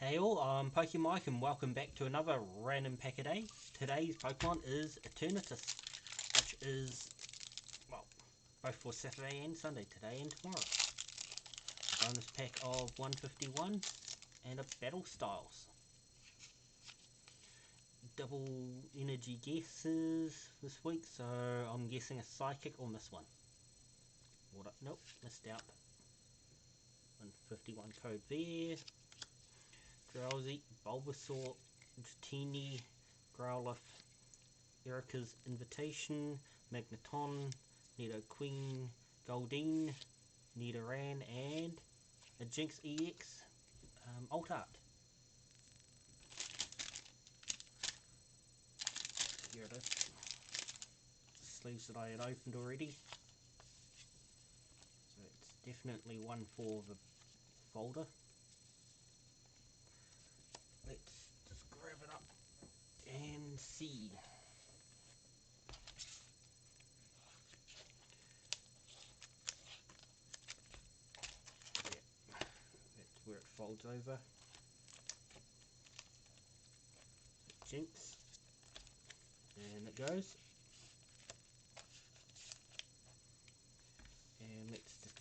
Hey all, I'm Pokemon Mike and welcome back to another random pack a day. Today's Pokemon is Eternatus, which is, well, both for Saturday and Sunday, today and tomorrow. Bonus pack of 151 and a Battle Styles. Double energy guesses this week, so I'm guessing a Psychic on this one. What? Nope, missed out. 151 code there. Drowsy, Bulbasaur, Dratini, Growlithe, Erica's Invitation, Magneton, Nidoqueen, Goldeen, Nidoran, and a Jinx EX Alt Art. Here it is. Sleeves that I had opened already. So it's definitely one for the folder. Let's just grab it up and see. Yeah, that's where it folds over. Jinx, and it goes. And let's just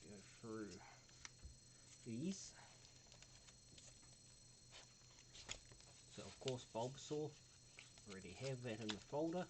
go through these. So of course Bulbasaur, already have that in the folder.